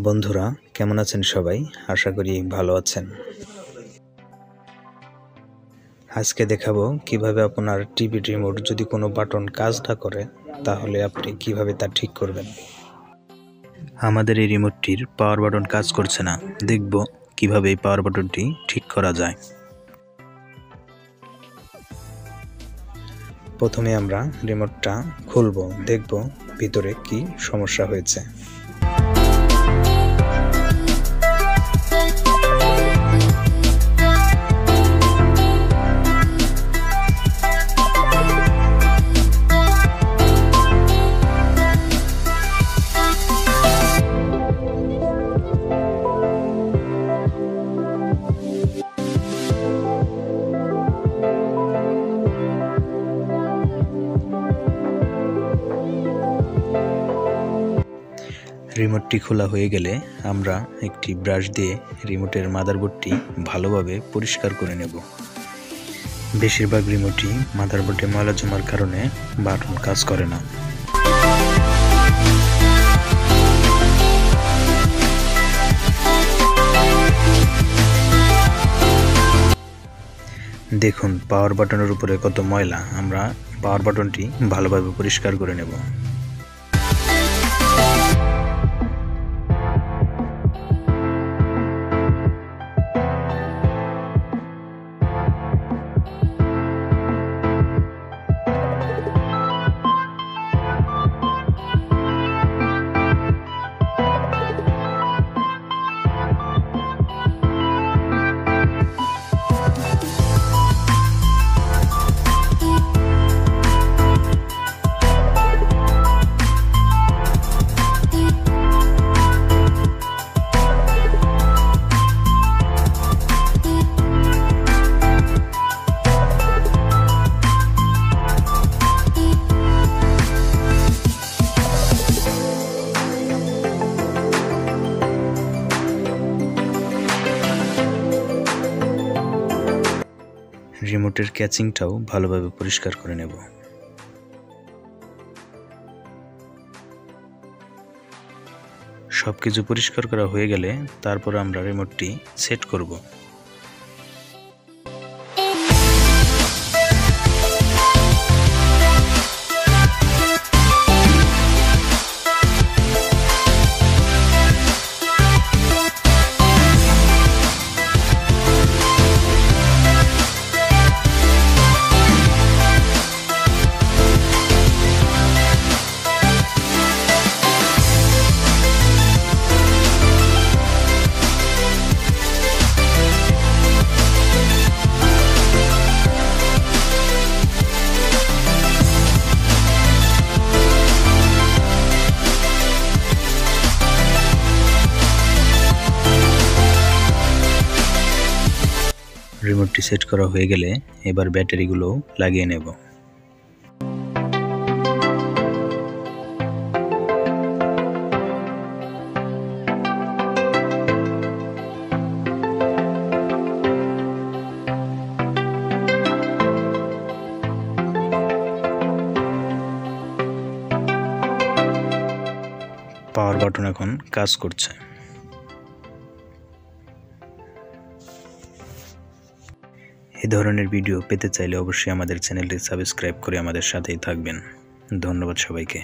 বন্ধুরা কেমন আছেন সবাই? আশা করি ভালো আছেন। আজকে দেখাবো কিভাবে আপনার টিভি রিমোট যদি কোনো বাটন কাজ না করে তাহলে আপনি কিভাবে তা ঠিক করবেন। আমাদের এই রিমোটটির পাওয়ার বাটন কাজ করছে না, দেখব কিভাবে এই পাওয়ার বাটনটি ঠিক করা যায়। প্রথমে আমরা রিমোটটা খুলব, দেখব ভিতরে কি সমস্যা হয়েছে। রিমোটটি খোলা হয়ে গেলে আমরা একটি ব্রাশ দিয়ে রিমোটের মাদারবোর্ডটি ভালোভাবে পরিষ্কার করে নেব। বেশিরভাগ রিমোটই মাদারবোর্ডে ময়লা জমার কারণে বাটন কাজ করে না। দেখুন পাওয়ার বাটনের উপরে কত ময়লা, আমরা পাওয়ার বাটনটি ভালোভাবে পরিষ্কার করে নেব। রিমোটের ক্যাচিংটাও ভালোভাবে পরিষ্কার করে নেব। সবকিছু পরিষ্কার করা হয়ে গেলে তারপর আমরা রিমোটটি সেট করব। রিমোটটি সেট করা হয়ে গেলে এবার ব্যাটারিগুলো লাগিয়ে নেব। পাওয়ার বাটন এখন কাজ করছে। এই ধরনের ভিডিও পেতে চাইলে অবশ্যই আমাদের চ্যানেলটি সাবস্ক্রাইব করে আমাদের সাথেই থাকবেন। ধন্যবাদ সবাইকে।